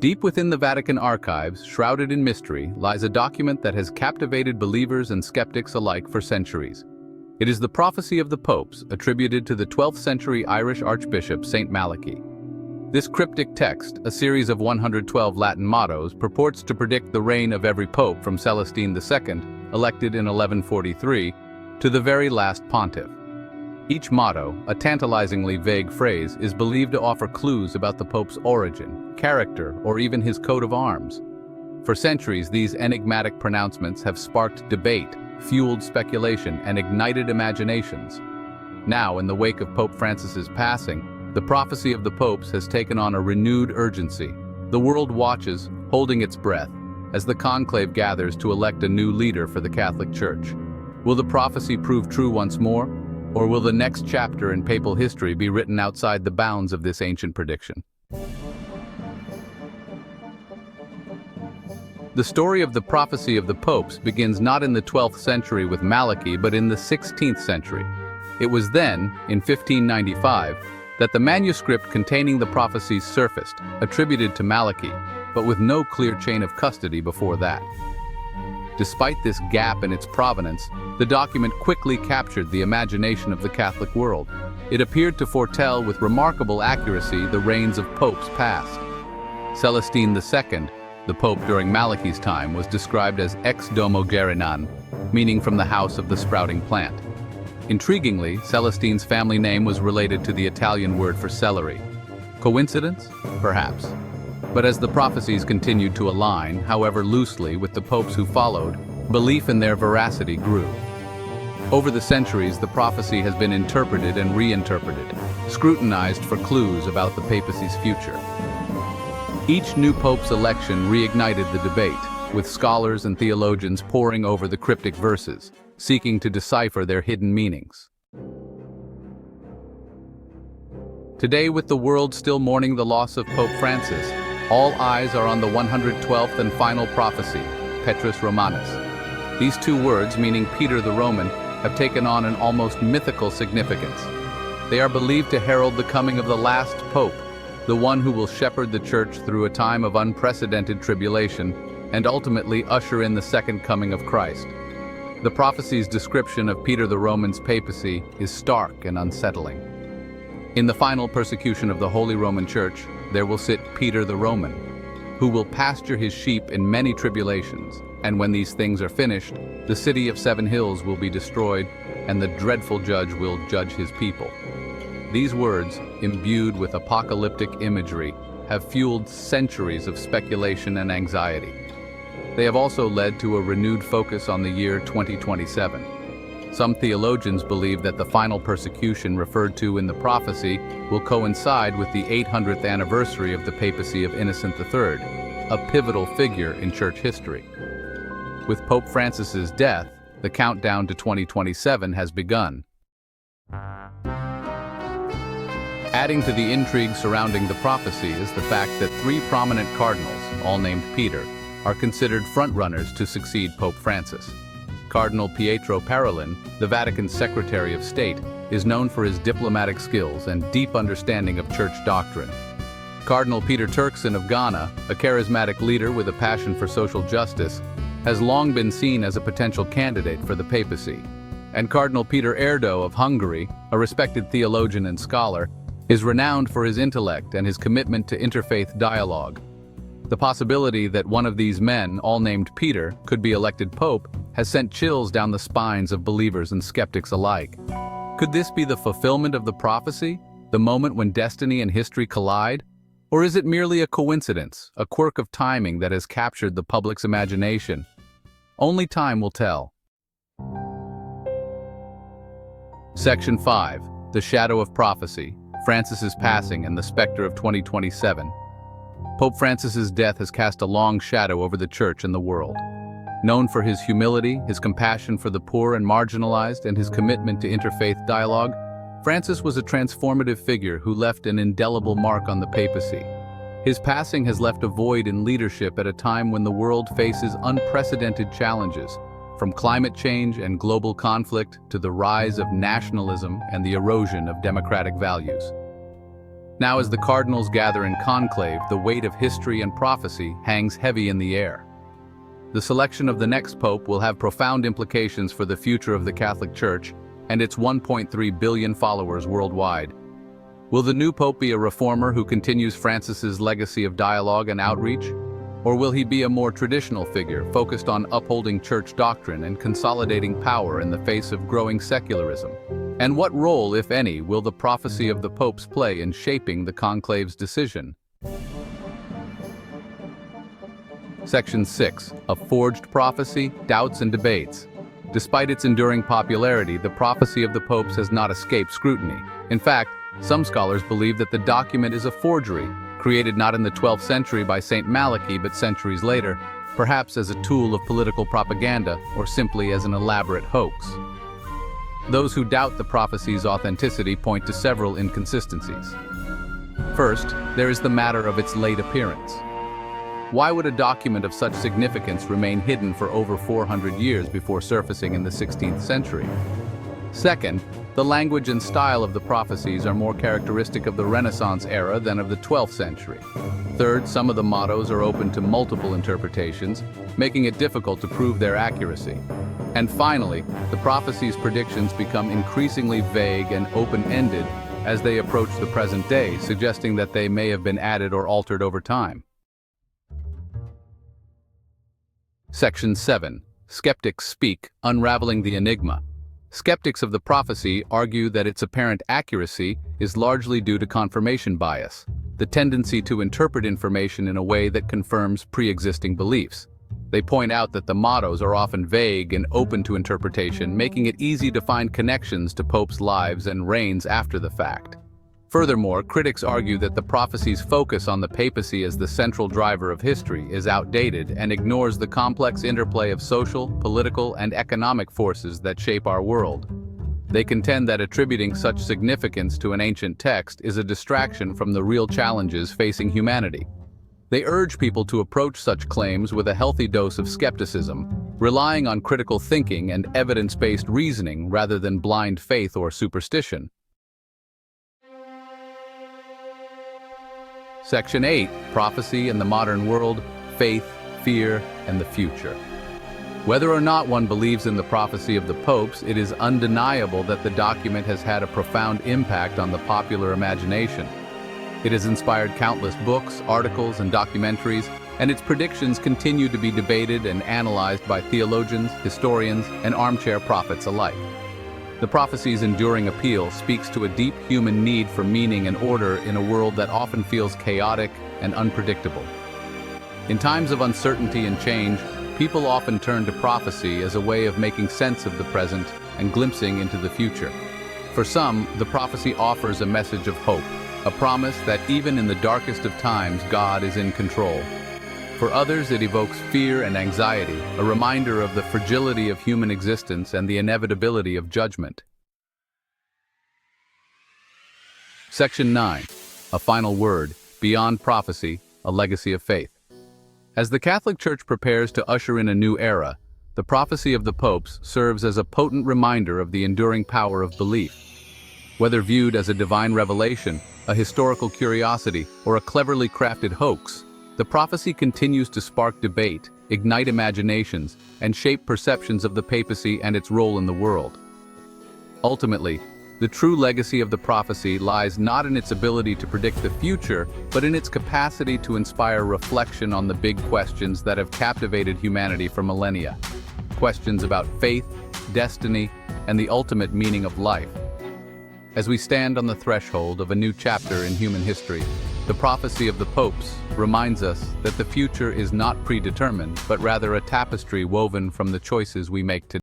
Deep within the Vatican archives, shrouded in mystery, lies a document that has captivated believers and skeptics alike for centuries. It is the prophecy of the popes, attributed to the 12th century Irish Archbishop Saint Malachy. This cryptic text, a series of 112 Latin mottos, purports to predict the reign of every pope from Celestine II, elected in 1143, to the very last pontiff. Each motto, a tantalizingly vague phrase, is believed to offer clues about the pope's origin, character, or even his coat of arms. For centuries, these enigmatic pronouncements have sparked debate, fueled speculation, and ignited imaginations. Now, in the wake of Pope Francis's passing, the prophecy of the popes has taken on a renewed urgency. The world watches, holding its breath, as the conclave gathers to elect a new leader for the Catholic Church. Will the prophecy prove true once more? Or will the next chapter in papal history be written outside the bounds of this ancient prediction? The story of the prophecy of the popes begins not in the 12th century with Malachy, but in the 16th century. It was then, in 1595, that the manuscript containing the prophecies surfaced, attributed to Malachy, but with no clear chain of custody before that. Despite this gap in its provenance, the document quickly captured the imagination of the Catholic world. It appeared to foretell with remarkable accuracy the reigns of popes past. Celestine II, the pope during Malachy's time, was described as ex domo germinan, meaning from the house of the sprouting plant. Intriguingly, Celestine's family name was related to the Italian word for celery. Coincidence? Perhaps. But as the prophecies continued to align, however loosely, with the popes who followed, belief in their veracity grew. Over the centuries, the prophecy has been interpreted and reinterpreted, scrutinized for clues about the papacy's future. Each new pope's election reignited the debate, with scholars and theologians poring over the cryptic verses, seeking to decipher their hidden meanings. Today, with the world still mourning the loss of Pope Francis, all eyes are on the 112th and final prophecy, Petrus Romanus. These two words, meaning Peter the Roman, have taken on an almost mythical significance. They are believed to herald the coming of the last pope, the one who will shepherd the church through a time of unprecedented tribulation and ultimately usher in the second coming of Christ. The prophecy's description of Peter the Roman's papacy is stark and unsettling. In the final persecution of the Holy Roman Church, there will sit Peter the Roman, who will pasture his sheep in many tribulations, and when these things are finished, the city of 7 hills will be destroyed, and the dreadful judge will judge his people. These words, imbued with apocalyptic imagery, have fueled centuries of speculation and anxiety. They have also led to a renewed focus on the year 2027. Some theologians believe that the final persecution referred to in the prophecy will coincide with the 800th anniversary of the papacy of Innocent III, a pivotal figure in church history. With Pope Francis's death, the countdown to 2027 has begun. Adding to the intrigue surrounding the prophecy is the fact that 3 prominent cardinals, all named Peter, are considered frontrunners to succeed Pope Francis. Cardinal Pietro Parolin, the Vatican's Secretary of State, is known for his diplomatic skills and deep understanding of church doctrine. Cardinal Peter Turkson of Ghana, a charismatic leader with a passion for social justice, has long been seen as a potential candidate for the papacy. And Cardinal Peter Erdo of Hungary, a respected theologian and scholar, is renowned for his intellect and his commitment to interfaith dialogue. The possibility that one of these men, all named Peter, could be elected pope has sent chills down the spines of believers and skeptics alike. Could this be the fulfillment of the prophecy, the moment when destiny and history collide? Or is it merely a coincidence, a quirk of timing that has captured the public's imagination? Only time will tell. Section 5. The Shadow of Prophecy, Francis's Passing and the Spectre of 2027. Pope Francis's death has cast a long shadow over the Church and the world. Known for his humility, his compassion for the poor and marginalized, and his commitment to interfaith dialogue, Francis was a transformative figure who left an indelible mark on the papacy. His passing has left a void in leadership at a time when the world faces unprecedented challenges, from climate change and global conflict to the rise of nationalism and the erosion of democratic values. Now, as the cardinals gather in conclave, the weight of history and prophecy hangs heavy in the air. The selection of the next pope will have profound implications for the future of the Catholic Church and its 1.3 billion followers worldwide. Will the new pope be a reformer who continues Francis's legacy of dialogue and outreach? Or will he be a more traditional figure focused on upholding church doctrine and consolidating power in the face of growing secularism? And what role, if any, will the prophecy of the popes play in shaping the conclave's decision? Section 6. A forged prophecy, doubts and debates. Despite its enduring popularity, the prophecy of the popes has not escaped scrutiny. In fact, some scholars believe that the document is a forgery, created not in the 12th century by Saint Malachy but centuries later, perhaps as a tool of political propaganda or simply as an elaborate hoax. Those who doubt the prophecy's authenticity point to several inconsistencies. First, there is the matter of its late appearance. Why would a document of such significance remain hidden for over 400 years before surfacing in the 16th century? Second, the language and style of the prophecies are more characteristic of the Renaissance era than of the 12th century. Third, some of the mottos are open to multiple interpretations, making it difficult to prove their accuracy. And finally, the prophecy's predictions become increasingly vague and open-ended as they approach the present day, suggesting that they may have been added or altered over time. Section 7. Skeptics speak, unraveling the enigma. Skeptics of the prophecy argue that its apparent accuracy is largely due to confirmation bias, the tendency to interpret information in a way that confirms pre-existing beliefs. They point out that the mottos are often vague and open to interpretation, making it easy to find connections to popes' lives and reigns after the fact. Furthermore, critics argue that the prophecy's focus on the papacy as the central driver of history is outdated and ignores the complex interplay of social, political, and economic forces that shape our world. They contend that attributing such significance to an ancient text is a distraction from the real challenges facing humanity. They urge people to approach such claims with a healthy dose of skepticism, relying on critical thinking and evidence-based reasoning rather than blind faith or superstition. Section 8. Prophecy and the Modern World, Faith, Fear, and the Future. Whether or not one believes in the prophecy of the popes, it is undeniable that the document has had a profound impact on the popular imagination. It has inspired countless books, articles, and documentaries, and its predictions continue to be debated and analyzed by theologians, historians, and armchair prophets alike. The prophecy's enduring appeal speaks to a deep human need for meaning and order in a world that often feels chaotic and unpredictable. In times of uncertainty and change, people often turn to prophecy as a way of making sense of the present and glimpsing into the future. For some, the prophecy offers a message of hope, a promise that even in the darkest of times, God is in control. For others, it evokes fear and anxiety, a reminder of the fragility of human existence and the inevitability of judgment. Section 9. A final word, beyond prophecy, a legacy of faith. As the Catholic Church prepares to usher in a new era, the prophecy of the popes serves as a potent reminder of the enduring power of belief. Whether viewed as a divine revelation, a historical curiosity, or a cleverly crafted hoax, the prophecy continues to spark debate, ignite imaginations, and shape perceptions of the papacy and its role in the world. Ultimately, the true legacy of the prophecy lies not in its ability to predict the future, but in its capacity to inspire reflection on the big questions that have captivated humanity for millennia. Questions about faith, destiny, and the ultimate meaning of life. As we stand on the threshold of a new chapter in human history, the prophecy of the popes reminds us that the future is not predetermined, but rather a tapestry woven from the choices we make today.